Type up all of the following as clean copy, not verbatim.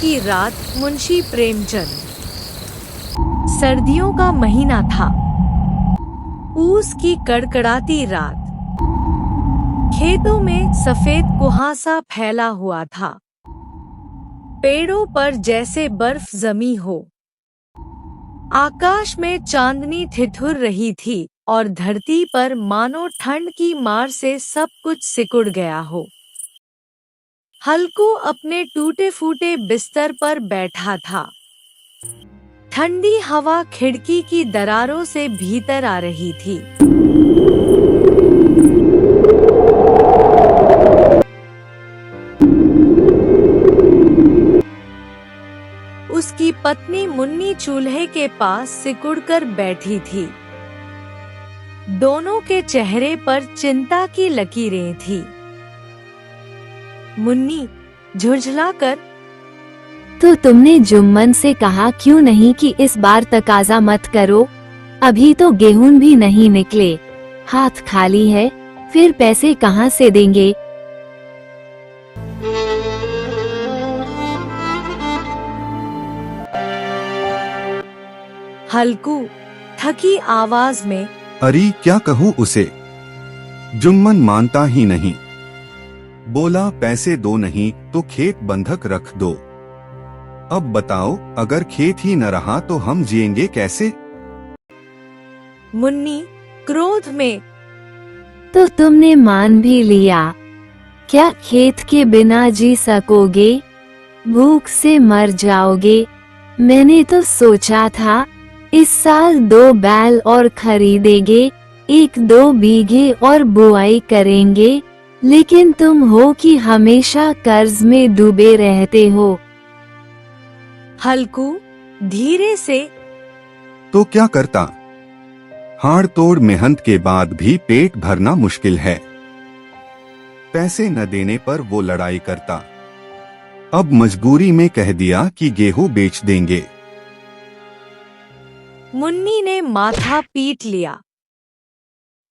की रात। मुंशी प्रेमचंद। सर्दियों का महीना था। पूस की कड़कड़ाती रात। खेतों में सफेद कुहासा फैला हुआ था। पेड़ों पर जैसे बर्फ जमी हो। आकाश में चांदनी ठिठुर रही थी और धरती पर मानो ठंड की मार से सब कुछ सिकुड़ गया हो। हल्कू अपने टूटे फूटे बिस्तर पर बैठा था। ठंडी हवा खिड़की की दरारों से भीतर आ रही थी। उसकी पत्नी मुन्नी चूल्हे के पास सिकुड़कर बैठी थी। दोनों के चेहरे पर चिंता की लकीरें थीं। मुन्नी झुरझुलाकर, तो तुमने जुम्मन से कहा क्यों नहीं कि इस बार तकाजा मत करो? अभी तो गेहूं भी नहीं निकले, हाथ खाली है, फिर पैसे कहाँ से देंगे? हल्कू थकी आवाज में, अरे क्या कहूँ उसे, जुम्मन मानता ही नहीं। बोला पैसे दो नहीं तो खेत बंधक रख दो। अब बताओ, अगर खेत ही न रहा तो हम जिएंगे कैसे? मुन्नी क्रोध में, तो तुमने मान भी लिया। क्या खेत के बिना जी सकोगे? भूख से मर जाओगे। मैंने तो सोचा था इस साल 2 बैल और खरीदेंगे, 1-2 बीघे और बुआई करेंगे, लेकिन तुम हो कि हमेशा कर्ज में डूबे रहते हो। हल्कू धीरे से, तो क्या करता? हाड़ तोड़ मेहनत के बाद भी पेट भरना मुश्किल है। पैसे न देने पर वो लड़ाई करता। अब मजबूरी में कह दिया कि गेहूं बेच देंगे। मुन्नी ने माथा पीट लिया।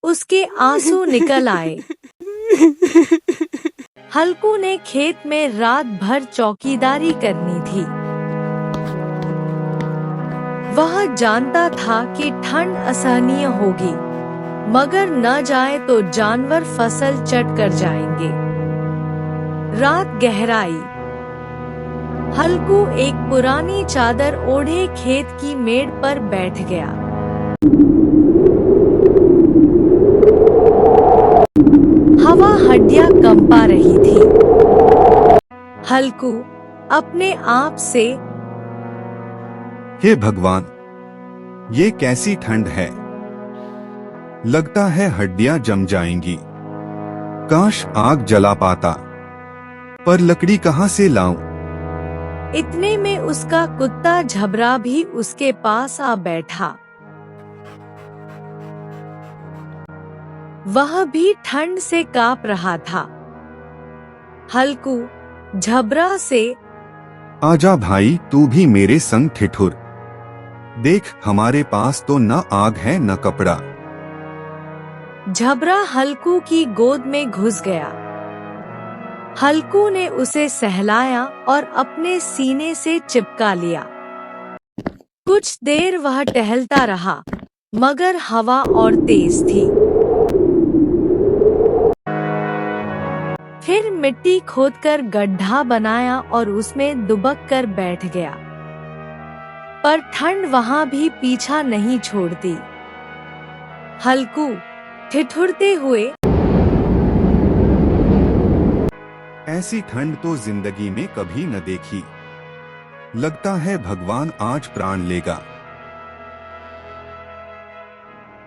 उसके आंसू निकल आए। हल्कू ने खेत में रात भर चौकीदारी करनी थी। वह जानता था कि ठंड असहनीय होगी, मगर न जाए तो जानवर फसल चट कर जाएंगे। रात गहराई। हल्कू एक पुरानी चादर ओढ़े खेत की मेड़ पर बैठ गया। हवा हड्डियां कंपा रही थी। हल्कू अपने आप से, हे भगवान, ये कैसी ठंड है। लगता है हड्डियां जम जाएंगी। काश आग जला पाता, पर लकड़ी कहाँ से लाऊं? इतने में उसका कुत्ता झबरा भी उसके पास आ बैठा। वह भी ठंड से कांप रहा था। हल्कू झबरा से, आजा भाई, तू भी मेरे संग ठिठुर। देख, हमारे पास तो न आग है न कपड़ा। झबरा हल्कू की गोद में घुस गया। हल्कू ने उसे सहलाया और अपने सीने से चिपका लिया। कुछ देर वह टहलता रहा, मगर हवा और तेज थी। फिर मिट्टी खोदकर गड्ढा बनाया और उसमें दुबक कर बैठ गया। पर ठंड वहां भी पीछा नहीं छोड़ती। हल्कू ठिठुरते हुए, ऐसी ठंड तो जिंदगी में कभी न देखी। लगता है भगवान आज प्राण लेगा।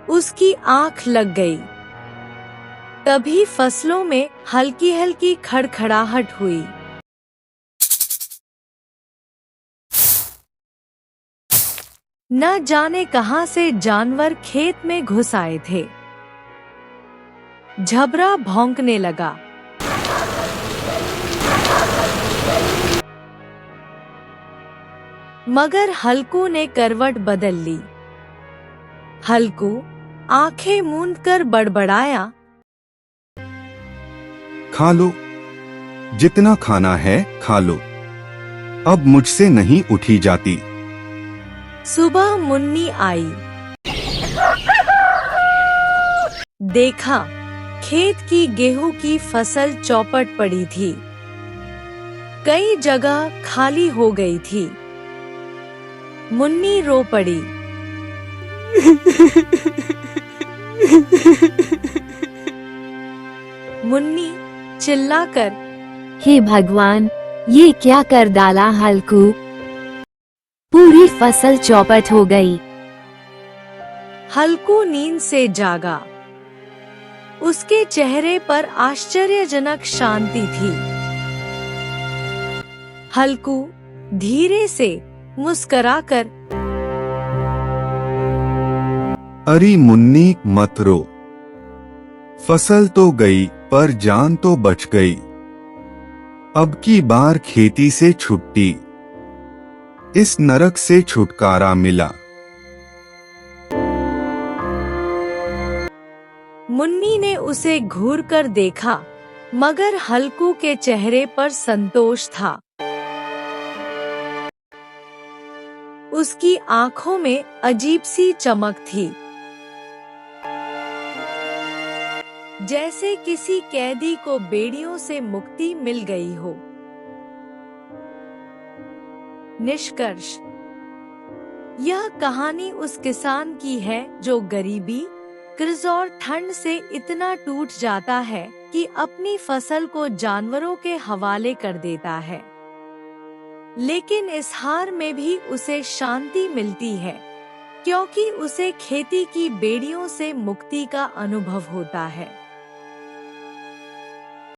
उसकी आंख लग गई। तभी फसलों में हल्की हल्की खड़खड़ाहट हुई। न जाने कहां से जानवर खेत में घुस आए थे। झबरा भौंकने लगा। मगर हल्कू ने करवट बदल ली। हल्कू आंखें मूंदकर बड़बड़ाया, खा लो, जितना खाना है खा लो। अब मुझसे नहीं उठी जाती। सुबह मुन्नी आई, देखा खेत की गेहूं की फसल चौपट पड़ी थी। कई जगह खाली हो गई थी। मुन्नी रो पड़ी। मुन्नी चिल्लाकर, हे भगवान, ये क्या कर डाला हल्कू, पूरी फसल चौपट हो गई। हल्कू नींद से जागा। उसके चेहरे पर आश्चर्यजनक शांति थी। हल्कू धीरे से मुस्कुराकर, अरे मुन्नी मत रो, फसल तो गई पर जान तो बच गई। अब की बार खेती से छुट्टी, इस नरक से छुटकारा मिला। मुन्नी ने उसे घूर कर देखा, मगर हल्कू के चेहरे पर संतोष था। उसकी आंखों में अजीब सी चमक थी, जैसे किसी कैदी को बेड़ियों से मुक्ति मिल गई हो। निष्कर्ष, यह कहानी उस किसान की है जो गरीबी, कर्ज और ठंड से इतना टूट जाता है कि अपनी फसल को जानवरों के हवाले कर देता है। लेकिन इस हार में भी उसे शांति मिलती है, क्योंकि उसे खेती की बेड़ियों से मुक्ति का अनुभव होता है।